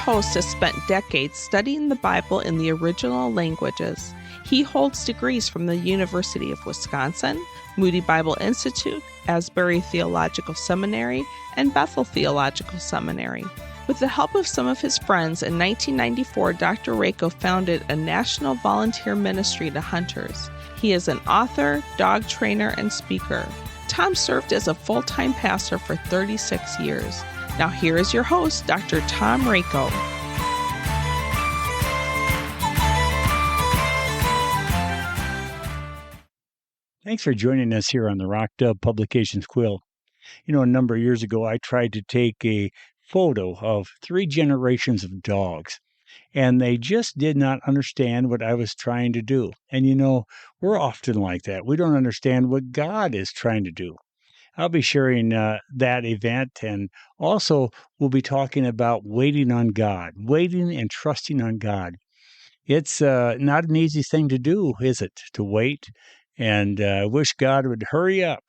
host has spent decades studying the Bible in the original languages. He holds degrees from the University of Wisconsin, Moody Bible Institute, Asbury Theological Seminary, and Bethel Theological Seminary. With the help of some of his friends, in 1994, Dr. Rakow founded a national volunteer ministry to hunters. He is an author, dog trainer, and speaker. Tom served as a full-time pastor for 36 years. Now here is your host, Dr. Tom Rakow. Thanks for joining us here on the Rakow Publications Quill. You know, a number of years ago, I tried to take a photo of 3 generations of dogs, and they just did not understand what I was trying to do. And you know, we're often like that. We don't understand what God is trying to do. I'll be sharing that event, and also we'll be talking about waiting on God, waiting and trusting on God. It's not an easy thing to do, is it, to wait? And I wish God would hurry up,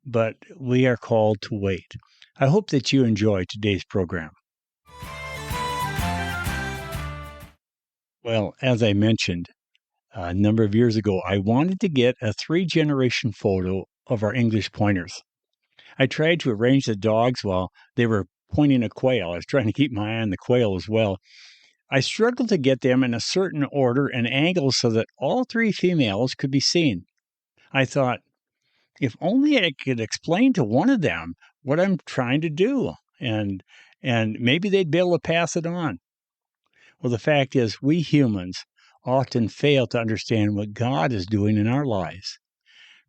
but we are called to wait. I hope that you enjoy today's program. Well, as I mentioned a number of years ago, I wanted to get a 3-generation photo of our English pointers. I tried to arrange the dogs while they were pointing a quail. I was trying to keep my eye on the quail as well. I struggled to get them in a certain order and angle so that all 3 females could be seen. I thought, if only I could explain to one of them what I'm trying to do, and maybe they'd be able to pass it on. Well, the fact is, we humans often fail to understand what God is doing in our lives.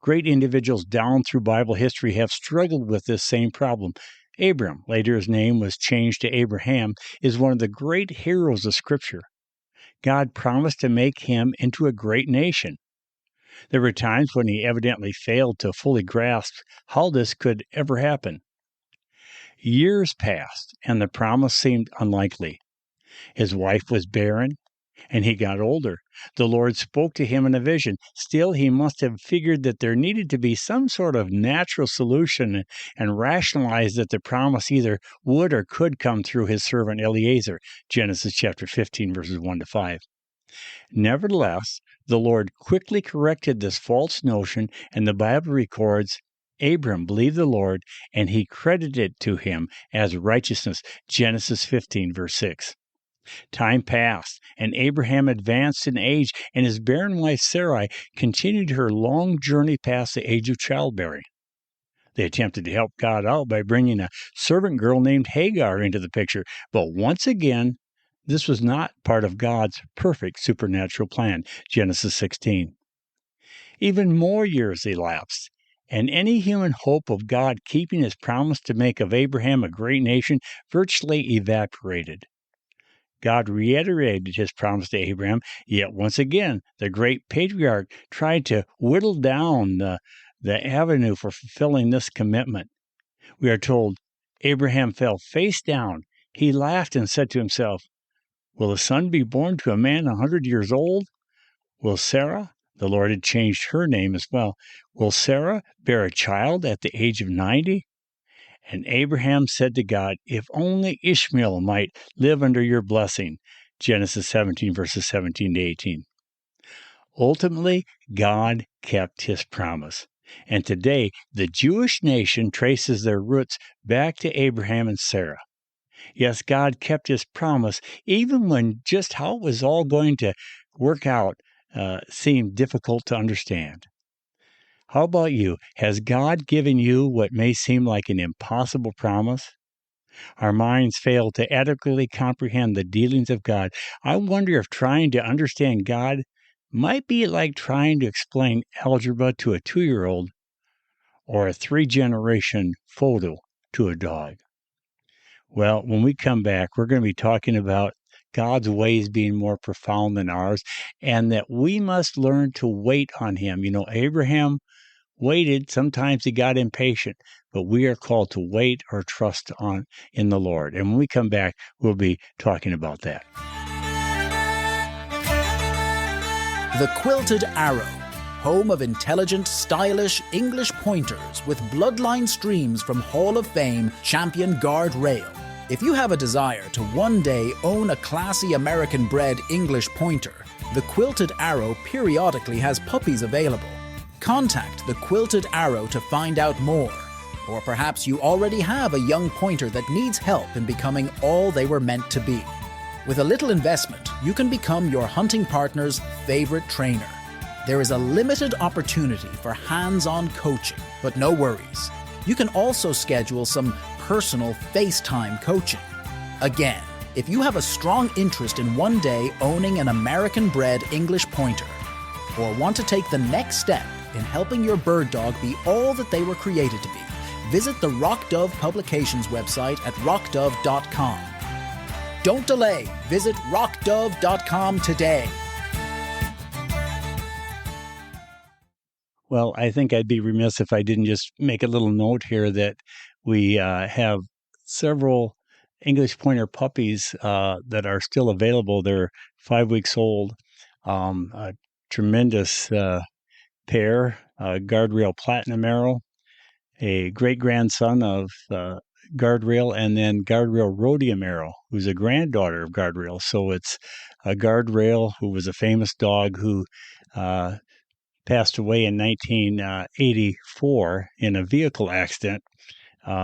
Great individuals down through Bible history have struggled with this same problem. Abram, later his name was changed to Abraham, is one of the great heroes of Scripture. God promised to make him into a great nation. There were times when he evidently failed to fully grasp how this could ever happen. Years passed, and the promise seemed unlikely. His wife was barren, and he got older. The Lord spoke to him in a vision. Still, he must have figured that there needed to be some sort of natural solution and rationalized that the promise either would or could come through his servant Eliezer, Genesis chapter 15, verses 1 to 5. Nevertheless, the Lord quickly corrected this false notion, and the Bible records, Abram believed the Lord, and he credited it to him as righteousness, Genesis 15, verse 6. Time passed, and Abraham advanced in age, and his barren wife Sarai continued her long journey past the age of childbearing. They attempted to help God out by bringing a servant girl named Hagar into the picture, but once again, this was not part of God's perfect supernatural plan, Genesis 16. Even more years elapsed, and any human hope of God keeping his promise to make of Abraham a great nation virtually evaporated. God reiterated his promise to Abraham, yet once again, the great patriarch tried to whittle down the avenue for fulfilling this commitment. We are told, Abraham fell face down. He laughed and said to himself, will a son be born to a man 100 years old? Will Sarah, the Lord had changed her name as well, will Sarah bear a child at the age of 90? And Abraham said to God, if only Ishmael might live under your blessing. Genesis 17, verses 17 to 18. Ultimately, God kept his promise. And today, the Jewish nation traces their roots back to Abraham and Sarah. Yes, God kept his promise, even when just how it was all going to work out seemed difficult to understand. How about you? Has God given you what may seem like an impossible promise? Our minds fail to adequately comprehend the dealings of God. I wonder if trying to understand God might be like trying to explain algebra to a 2-year-old or a 3-generation photo to a dog. Well, when we come back, we're going to be talking about God's ways being more profound than ours, and that we must learn to wait on him. You know, Abraham waited. Sometimes he got impatient, but we are called to wait or trust in the Lord. And when we come back, we'll be talking about that. The Quilted Arrow, home of intelligent, stylish English pointers with bloodline streams from Hall of Fame champion Guard Rail. If you have a desire to one day own a classy American-bred English pointer, the Quilted Arrow periodically has puppies available. Contact the Quilted Arrow to find out more. Or perhaps you already have a young pointer that needs help in becoming all they were meant to be. With a little investment, you can become your hunting partner's favorite trainer. There is a limited opportunity for hands-on coaching, but no worries. You can also schedule some personal FaceTime coaching. Again, if you have a strong interest in one day owning an American-bred English pointer, or want to take the next step in helping your bird dog be all that they were created to be, visit the Rock Dove Publications website at rockdove.com. Don't delay. Visit rockdove.com today. Well, I think I'd be remiss if I didn't just make a little note here that we have several English Pointer puppies that are still available. They're 5 weeks old. A tremendous pair, Guardrail Platinum Arrow, a great-grandson of Guardrail, and then Guardrail Rhodium Arrow, who's a granddaughter of Guardrail. So it's a Guardrail who was a famous dog who passed away in 1984 in a vehicle accident.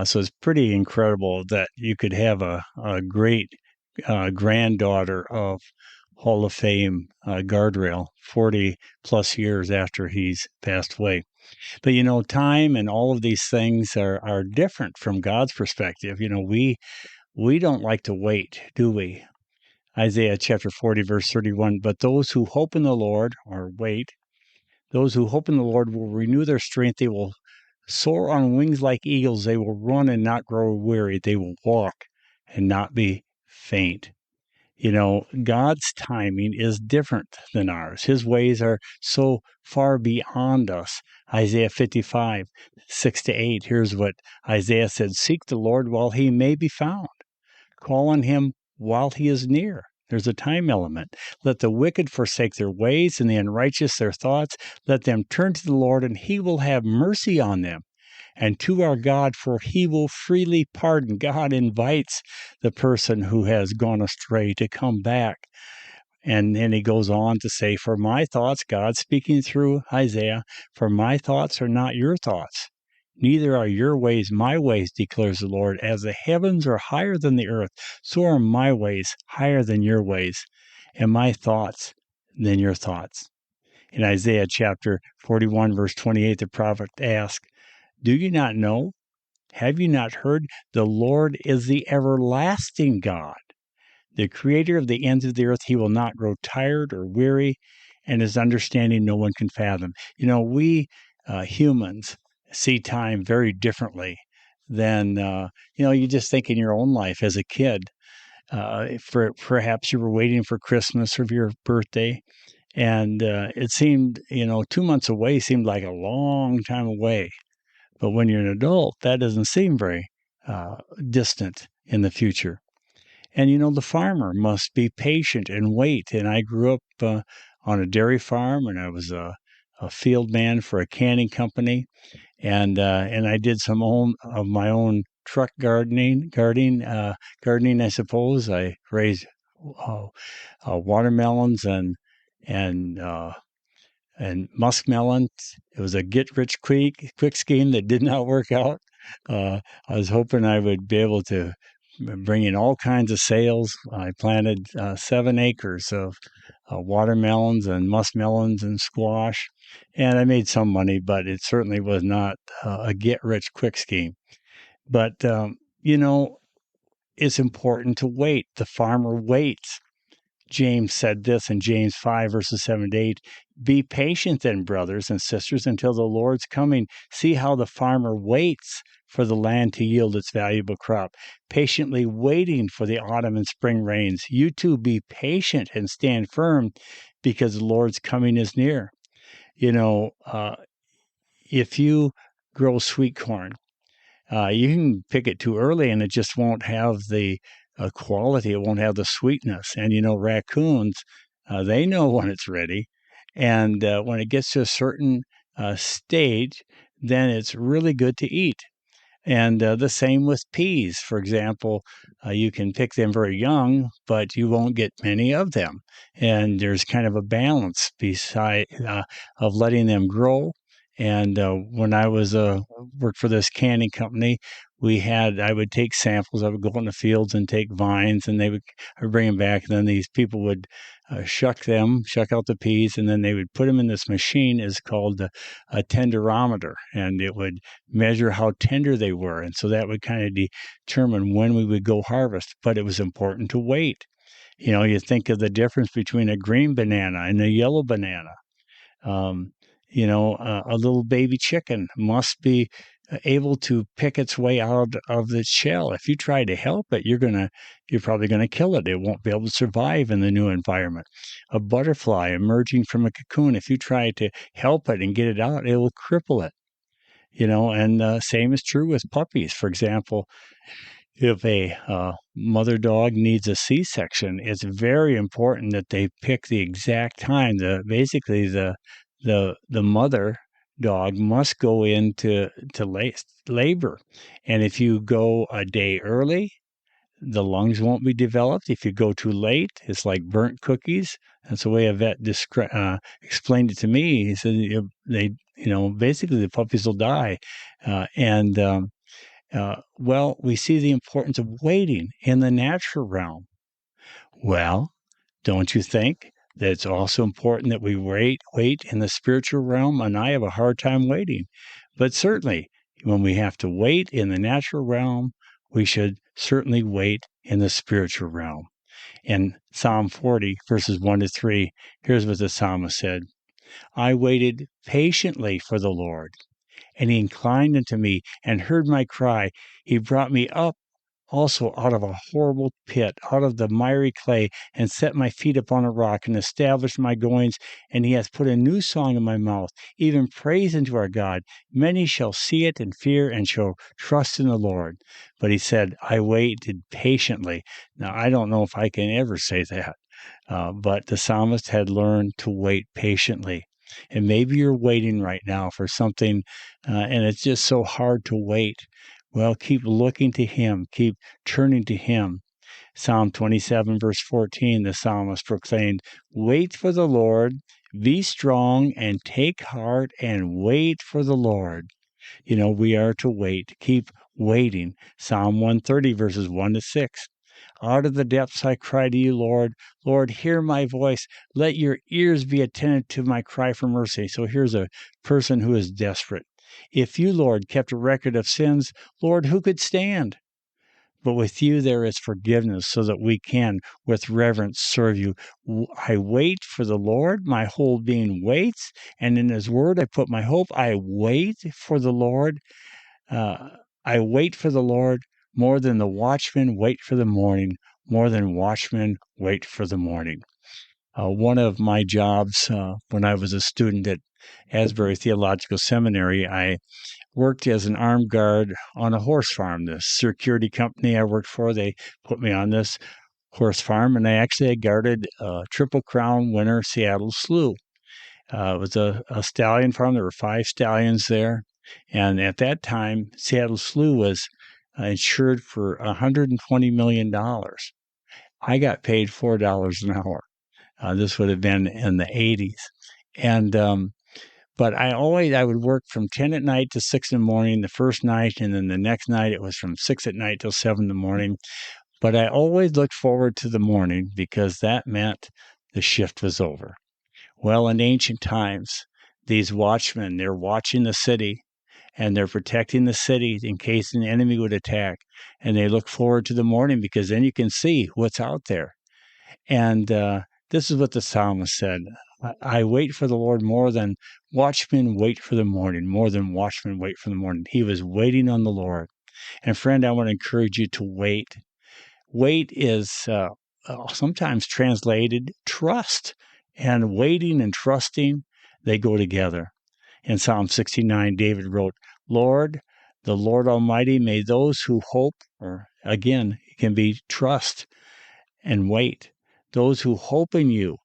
So it's pretty incredible that you could have a great granddaughter of Hall of Fame Guardrail 40 plus years after he's passed away. But time and all of these things are different from God's perspective. We don't like to wait, do we? Isaiah chapter 40, verse 31. But those who hope in the Lord, or wait, those who hope in the Lord will renew their strength. They will soar on wings like eagles. They will run and not grow weary. They will walk and not be faint. God's timing is different than ours. His ways are so far beyond us. Isaiah 55, 6-8. Here's what Isaiah said: Seek the Lord while he may be found. Call on him while he is near. There's a time element. Let the wicked forsake their ways and the unrighteous their thoughts. Let them turn to the Lord, and he will have mercy on them, and to our God, for he will freely pardon. God invites the person who has gone astray to come back. And then he goes on to say, for my thoughts, God speaking through Isaiah, for my thoughts are not your thoughts, neither are your ways my ways, declares the Lord. As the heavens are higher than the earth, so are my ways higher than your ways, and my thoughts than your thoughts. In Isaiah chapter 41, verse 28, the prophet asked, do you not know? Have you not heard? The Lord is the everlasting God, the creator of the ends of the earth. He will not grow tired or weary, and his understanding no one can fathom. We humans see time very differently than, you just think in your own life as a kid. Perhaps you were waiting for Christmas or your birthday, and it seemed, 2 months away seemed like a long time away. But when you're an adult, that doesn't seem very distant in the future. And, the farmer must be patient and wait. And I grew up on a dairy farm, and I was a field man for a canning company. And I did some of my own truck gardening, I suppose. I raised watermelons and muskmelon. It was a get-rich-quick scheme that did not work out. I was hoping I would be able to bring in all kinds of sales. I planted 7 acres of watermelons and muskmelons and squash, and I made some money, but it certainly was not a get-rich-quick scheme. But, it's important to wait. The farmer waits. James said this in James 5, verses 7-8, be patient then, brothers and sisters, until the Lord's coming. See how the farmer waits for the land to yield its valuable crop, patiently waiting for the autumn and spring rains. You too be patient and stand firm, because the Lord's coming is near. If you grow sweet corn, you can pick it too early and it just won't have the quality. It won't have the sweetness. And, raccoons, they know when it's ready. And when it gets to a certain stage, then it's really good to eat. And the same with peas. For example, you can pick them very young, but you won't get many of them. And there's kind of a balance beside of letting them grow. And when I was worked for this canning company, I would take samples. I would go in the fields and take vines, and I would bring them back. And then these people would shuck out the peas, and then they would put them in this machine. Is called a tenderometer, and it would measure how tender they were. And so that would kind of determine when we would go harvest. But it was important to wait. You think of the difference between a green banana and a yellow banana. Um, a little baby chicken must be able to pick its way out of the shell. If you try to help it, you're probably gonna kill it. It won't be able to survive in the new environment. A butterfly emerging from a cocoon, if you try to help it and get it out, it will cripple it. And same is true with puppies. For example, if a mother dog needs a C-section, it's very important that they pick the exact time. The mother dog must go into labor, and if you go a day early, the lungs won't be developed. If you go too late, it's like burnt cookies. That's the way a vet explained it to me. He said basically the puppies will die, and well, we see the importance of waiting in the natural realm. Well, don't you think that it's also important that we wait in the spiritual realm? And I have a hard time waiting. But certainly, when we have to wait in the natural realm, we should certainly wait in the spiritual realm. In Psalm 40, verses 1 to 3, here's what the psalmist said: I waited patiently for the Lord, and he inclined unto me and heard my cry. He brought me up also out of a horrible pit, out of the miry clay, and set my feet upon a rock, and established my goings. And he hath put a new song in my mouth, even praise unto our God. Many shall see it and fear, and shall trust in the Lord. But he said, I waited patiently. Now, I don't know if I can ever say that, but the psalmist had learned to wait patiently. And maybe you're waiting right now for something, and it's just so hard to wait. Well, keep looking to him. Keep turning to him. Psalm 27, verse 14, the psalmist proclaimed, Wait for the Lord, be strong, and take heart, and wait for the Lord. We are to wait. Keep waiting. Psalm 130, verses 1 to 6. Out of the depths I cry to you, Lord. Lord, hear my voice. Let your ears be attentive to my cry for mercy. So here's a person who is desperate. If you, Lord, kept a record of sins, Lord, who could stand? But with you there is forgiveness, so that we can, with reverence, serve you. I wait for the Lord. My whole being waits, and in his word I put my hope. I wait for the Lord. I wait for the Lord more than the watchmen wait for the morning, more than watchmen wait for the morning. One of my jobs when I was a student at Asbury Theological Seminary, I worked as an armed guard on a horse farm. The security company I worked for, they put me on this horse farm, and I actually guarded Triple Crown winner Seattle Slew. It was a stallion farm. There were 5 stallions there. And at that time, Seattle Slew was insured for $120 million. I got paid $4 an hour. This would have been in the 80s. And but I would work from 10 at night to 6 in the morning the first night, and then the next night it was from 6 at night till 7 in the morning. But I always looked forward to the morning because that meant the shift was over. Well, in ancient times, these watchmen, they're watching the city, and they're protecting the city in case an enemy would attack. And they look forward to the morning because then you can see what's out there. And this is what the psalmist said: I wait for the Lord more than watchmen wait for the morning, more than watchmen wait for the morning. He was waiting on the Lord. And friend, I want to encourage you to wait. Wait is sometimes translated trust. And waiting and trusting, they go together. In Psalm 69, David wrote, Lord, the Lord Almighty, may those who hope, or again, it can be trust and wait, those who hope in you,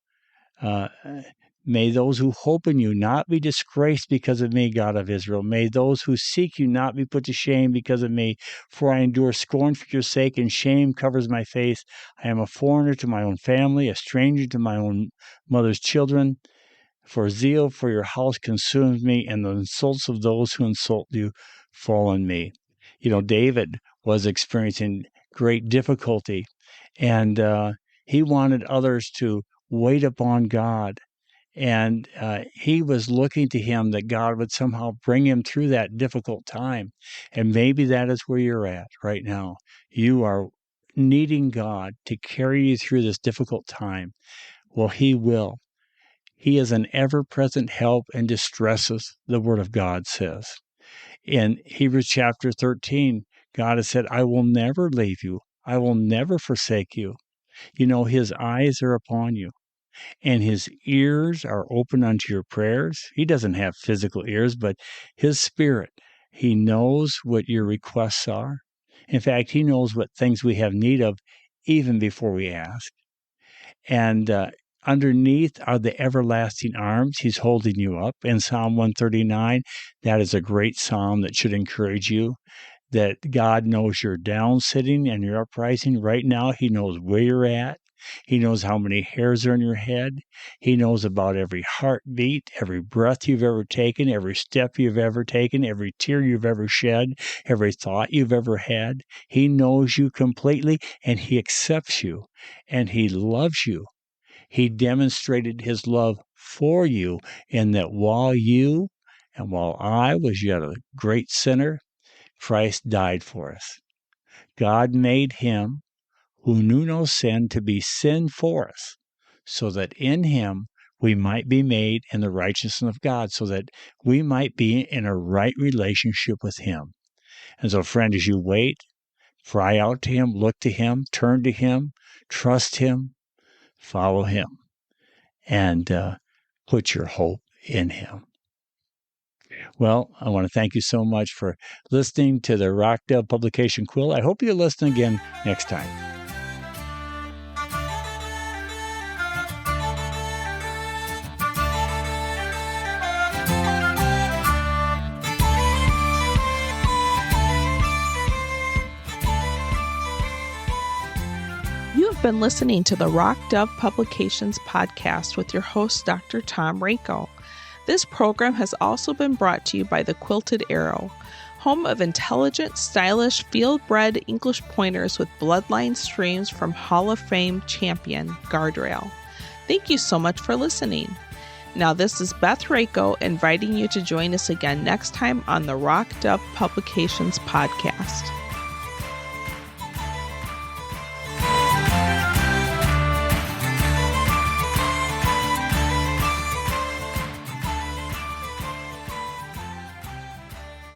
May those who hope in you not be disgraced because of me, God of Israel. May those who seek you not be put to shame because of me. For I endure scorn for your sake, and shame covers my face. I am a foreigner to my own family, a stranger to my own mother's children. For zeal for your house consumes me, and the insults of those who insult you fall on me. David was experiencing great difficulty, and he wanted others to wait upon God. And he was looking to him that God would somehow bring him through that difficult time. And maybe that is where you're at right now. You are needing God to carry you through this difficult time. Well, he will. He is an ever-present help in distresses, the Word of God says. In Hebrews chapter 13, God has said, I will never leave you. I will never forsake you. His eyes are upon you, and his ears are open unto your prayers. He doesn't have physical ears, but his spirit, he knows what your requests are. In fact, he knows what things we have need of even before we ask. And underneath are the everlasting arms. He's holding you up. In Psalm 139, that is a great psalm that should encourage you, that God knows you're down sitting and you're uprising. Right now, he knows where you're at. He knows how many hairs are in your head. He knows about every heartbeat, every breath you've ever taken, every step you've ever taken, every tear you've ever shed, every thought you've ever had. He knows you completely, and he accepts you, and he loves you. He demonstrated his love for you in that while I was yet a great sinner, Christ died for us. God made him who knew no sin to be sin for us, so that in him we might be made in the righteousness of God, so that we might be in a right relationship with him. And so, friend, as you wait, cry out to him, look to him, turn to him, trust him, follow him, and put your hope in him. Well, I want to thank you so much for listening to the Rakow Publication Quill. I hope you'll listen again next time. You've been listening to the Rakow Publications podcast with your host, Dr. Tom Rakow. This program has also been brought to you by the Quilted Arrow, home of intelligent, stylish, field-bred English pointers with bloodline streams from Hall of Fame champion Guardrail. Thank you so much for listening. Now, this is Beth Rakow inviting you to join us again next time on the Rakow Publications podcast.